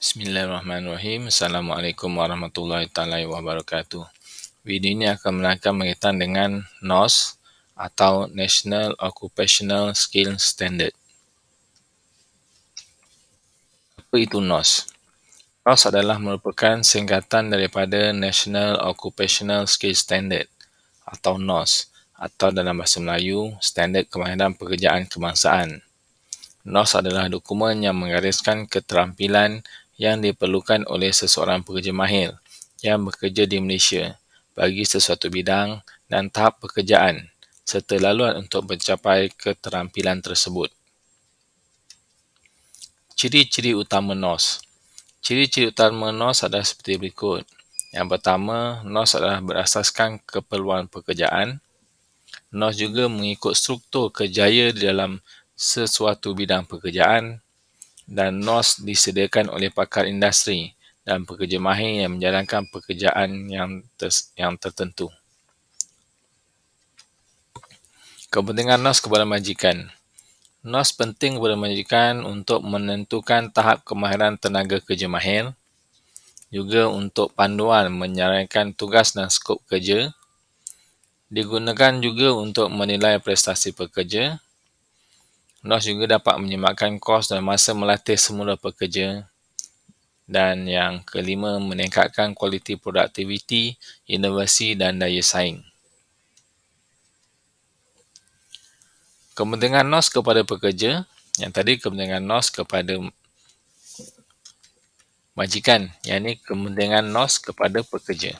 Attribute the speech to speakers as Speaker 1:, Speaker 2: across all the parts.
Speaker 1: Bismillahirrahmanirrahim. Assalamualaikum warahmatullahi taala wabarakatuh. Video ini akan berkaitan dengan NOS atau National Occupational Skill Standard. Apa itu NOS? NOS adalah merupakan singkatan daripada National Occupational Skill Standard atau NOS atau dalam bahasa Melayu, Standard Kemahiran Pekerjaan Kebangsaan. NOS adalah dokumen yang menggariskan keterampilan yang diperlukan oleh seseorang pekerja mahir yang bekerja di Malaysia bagi sesuatu bidang dan tahap pekerjaan serta laluan untuk mencapai keterampilan tersebut. Ciri-ciri utama NOS. Ciri-ciri utama NOS adalah seperti berikut. Yang pertama, NOS adalah berasaskan keperluan pekerjaan. NOS juga mengikut struktur kerjaya di dalam sesuatu bidang pekerjaan dan NOS disediakan oleh pakar industri dan pekerja mahir yang menjalankan pekerjaan yang tertentu. Kepentingan NOS kepada majikan. NOS penting kepada majikan untuk menentukan tahap kemahiran tenaga kerja mahir, juga untuk panduan menyarankan tugas dan skop kerja, digunakan juga untuk menilai prestasi pekerja. NOS juga dapat menyematkan kos dan masa melatih semula pekerja. Dan yang kelima, meningkatkan kualiti produktiviti, inovasi dan daya saing. Kepentingan NOS kepada pekerja, yang tadi kepentingan NOS kepada majikan, yang ini kepentingan NOS kepada pekerja.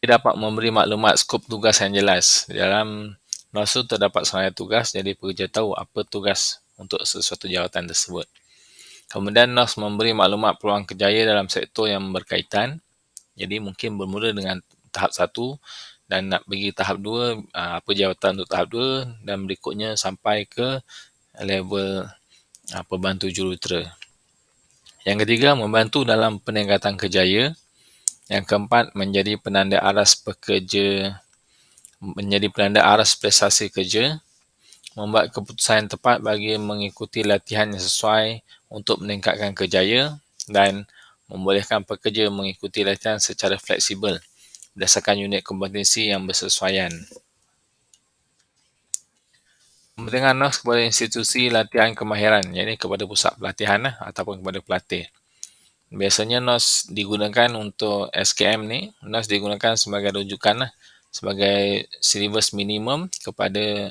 Speaker 1: Dia dapat memberi maklumat skop tugas yang jelas. Di dalam NOS itu terdapat senarai tugas, jadi pekerja tahu apa tugas untuk sesuatu jawatan tersebut. Kemudian NOS memberi maklumat peluang kerjaya dalam sektor yang berkaitan. Jadi mungkin bermula dengan tahap 1 dan nak pergi tahap 2, apa jawatan untuk tahap 2 dan berikutnya sampai ke level pembantu jurutera. Yang ketiga, membantu dalam peningkatan kerjaya. Yang keempat, menjadi penanda aras prestasi kerja. Membuat keputusan yang tepat bagi mengikuti latihan yang sesuai untuk meningkatkan kerjaya dan membolehkan pekerja mengikuti latihan secara fleksibel berdasarkan unit kompetensi yang bersesuaian. Kepentingan NOS kepada institusi latihan kemahiran, iaitu kepada pusat pelatihan ataupun kepada pelatih. Biasanya NOS digunakan untuk SKM ni, NOS digunakan sebagai rujukan sebagai silibus minimum kepada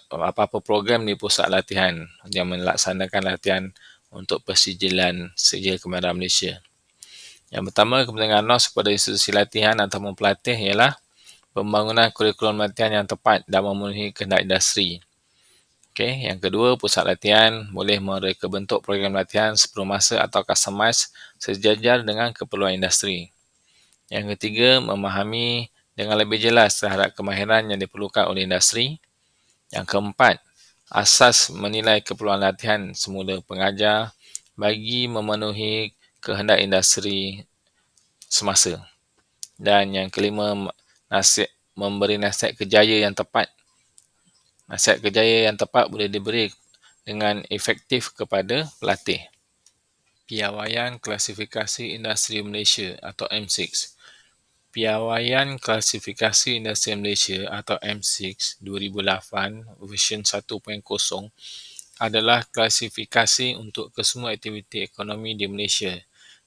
Speaker 1: apa-apa program di pusat latihan yang melaksanakan latihan untuk persijilan sijil kemahiran Malaysia. Yang pertama, kepentingan NOS kepada institusi latihan ataupun pelatih ialah pembangunan kurikulum latihan yang tepat dan memenuhi kehendak industri. Okey, yang kedua, pusat latihan boleh mereka bentuk program latihan sepenuh masa atau customize sejajar dengan keperluan industri. Yang ketiga, memahami dengan lebih jelas terhadap kemahiran yang diperlukan oleh industri. Yang keempat, asas menilai keperluan latihan semula pengajar bagi memenuhi kehendak industri semasa. Dan yang kelima, memberi nasihat kerjaya yang tepat. Nasihat kerjaya yang tepat boleh diberi dengan efektif kepada pelatih. Piawaian Klasifikasi Industri Malaysia atau M6. Piawaian Klasifikasi Industri Malaysia atau M6 2008 version 1.0 adalah klasifikasi untuk kesemua aktiviti ekonomi di Malaysia,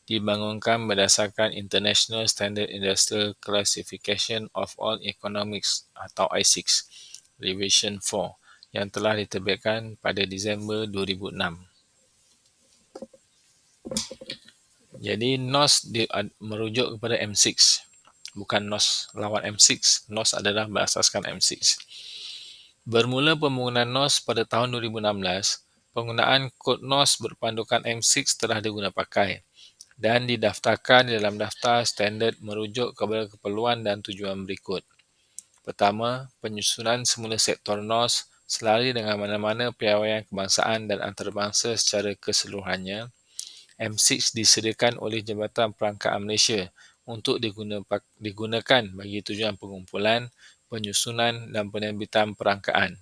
Speaker 1: dibangunkan berdasarkan International Standard Industrial Classification of All Economics atau I6 Revision 4 yang telah diterbitkan pada Disember 2006. Jadi NOS merujuk kepada M6, bukan NOS lawan M6. NOS adalah berasaskan M6. Bermula pembangunan NOS pada tahun 2016, penggunaan kod NOS berpandukan M6 telah digunakan pakai dan didaftarkan di dalam daftar standard merujuk kepada keperluan dan tujuan berikut. Pertama, penyusunan semula sektor NOS selari dengan mana-mana piawaian kebangsaan dan antarabangsa secara keseluruhannya. M6 disediakan oleh Jabatan Perangkaan Malaysia untuk digunakan bagi tujuan pengumpulan, penyusunan dan penerbitan perangkaan.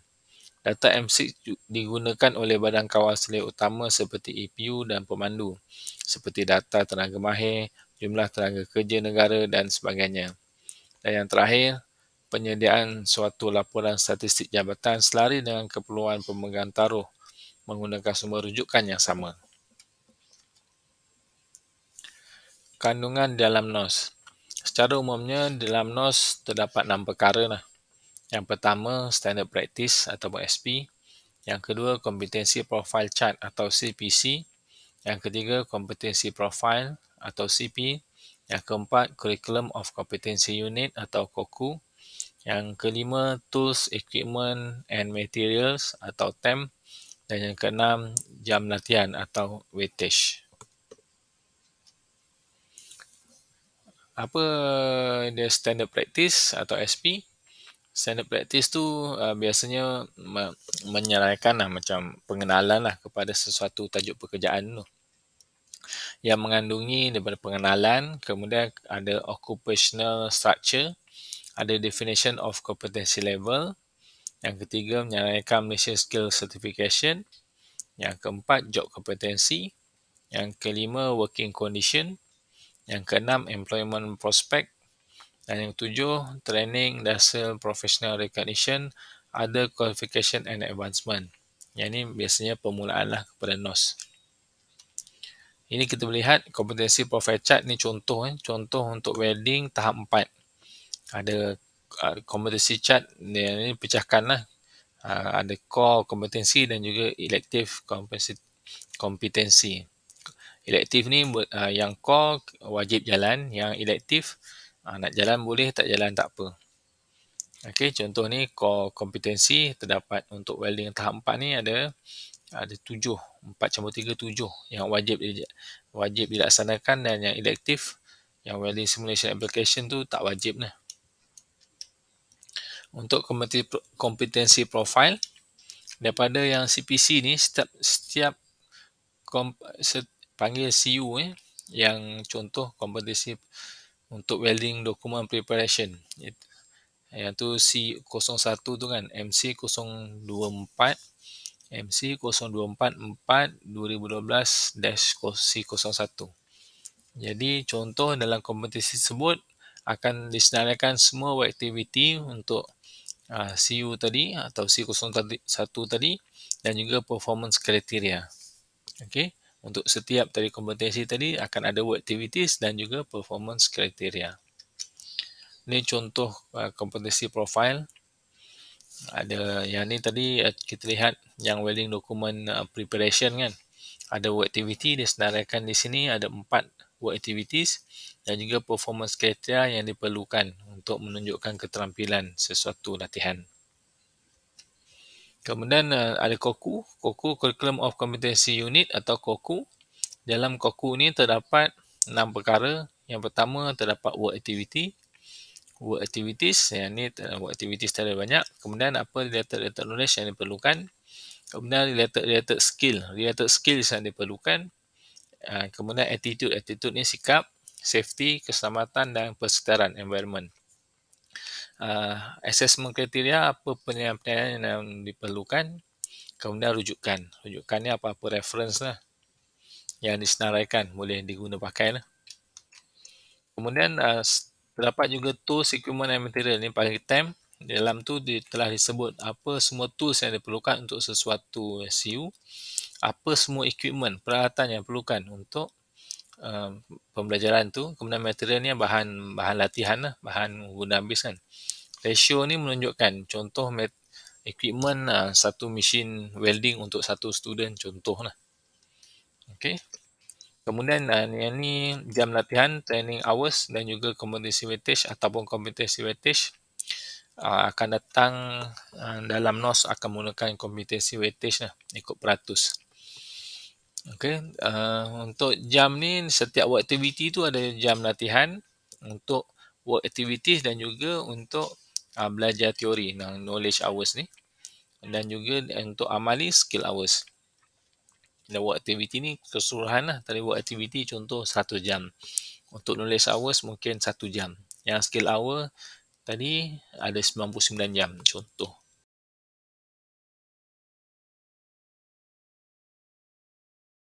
Speaker 1: Data M6 digunakan oleh badan kawal selia utama seperti EPU dan pemandu, seperti data tenaga mahir, jumlah tenaga kerja negara dan sebagainya. Dan yang terakhir, penyediaan suatu laporan statistik jabatan selari dengan keperluan pemegang taruh menggunakan sumber rujukan yang sama. Kandungan dalam NOS. Secara umumnya, dalam NOS terdapat 6 perkara lah. Yang pertama, Standard Practice atau SP. Yang kedua, Competency Profile Chart atau CPC. Yang ketiga, Competency Profile atau CP. Yang keempat, Curriculum of Competency Unit atau COCU. Yang kelima, Tools, Equipment and Materials atau TEM. Dan yang keenam, jam latihan atau weightage. Apa dia standard practice atau SP? Standard practice tu biasanya menyerahkan macam pengenalan kepada sesuatu tajuk pekerjaan tu. Yang mengandungi daripada pengenalan, kemudian ada occupational structure, ada definition of competency level, yang ketiga menyerahkan Malaysia Skill Certification, yang keempat job competency, yang kelima working condition, yang keenam employment prospect, dan yang ketujuh training, dasar, professional recognition, other qualification and advancement. Yang ini biasanya permulaan lah kepada NOS. Ini kita melihat kompetensi profile chart ni contoh untuk welding tahap 4. Ada kompetensi chart ni pecahkan lah. Ada core kompetensi dan juga elective kompetensi. Elektif ni yang core wajib jalan, yang elektif nak jalan boleh, tak jalan tak apa. Okey, contoh ni core kompetensi terdapat untuk welding tahap 4 ni ada 7, 4/3 7 yang wajib dilaksanakan, dan yang elektif yang welding simulation application tu tak wajib lah. Untuk kompetensi profile, daripada yang CPC ni setiap panggil CU yang contoh kompetensi untuk welding document preparation. Yang tu C01 tu kan, MC024 MC0244 2012-C01. Jadi contoh dalam kompetensi tersebut akan disenaraikan semua aktiviti untuk CU tadi atau C01 tadi, dan juga performance criteria. Okey, untuk setiap tadi kompetensi tadi akan ada work activities dan juga performance criteria. Ini contoh kompetensi profile. Ada yang ni tadi kita lihat yang welding document preparation kan. Ada work activity disenaraikan di sini, ada 4 work activities dan juga performance criteria yang diperlukan untuk menunjukkan keterampilan sesuatu latihan. Kemudian ada COCU, Curriculum of Competency Unit atau COCU. Dalam COCU ni terdapat 6 perkara. Yang pertama terdapat work activities. Yang ni work activities terlalu banyak. Kemudian apa related knowledge yang diperlukan. Kemudian related skills yang diperlukan. Kemudian attitude ni sikap, safety, keselamatan dan persekitaran, environment. Assessment kriteria, apa penilaian yang diperlukan. Kemudian rujukan ni apa-apa reference lah yang disenaraikan, boleh diguna pakai lah. Kemudian terdapat juga tools, equipment dan material. Ni paling TEM. Dalam tu telah disebut apa semua tools yang diperlukan untuk sesuatu CU, apa semua equipment, peralatan yang diperlukan untuk pembelajaran tu. Kemudian material ni bahan latihan lah, bahan guna habis kan. Ratio ni menunjukkan contoh equipment satu mesin welding untuk satu student, contoh lah. Okey. Kemudian yang ni jam latihan, training hours dan juga competency weightage ataupun competency weightage akan datang dalam NOS akan menggunakan competency weightage lah, ikut peratus. Okey, untuk jam ni setiap work activity tu ada jam latihan untuk work activities dan juga untuk belajar teori, knowledge hours ni, dan juga untuk amali skill hours. Dan work activity ni keseluruhan lah. Tadi work activity contoh 1 jam. Untuk knowledge hours mungkin 1 jam. Yang skill hour tadi ada 99 jam contoh.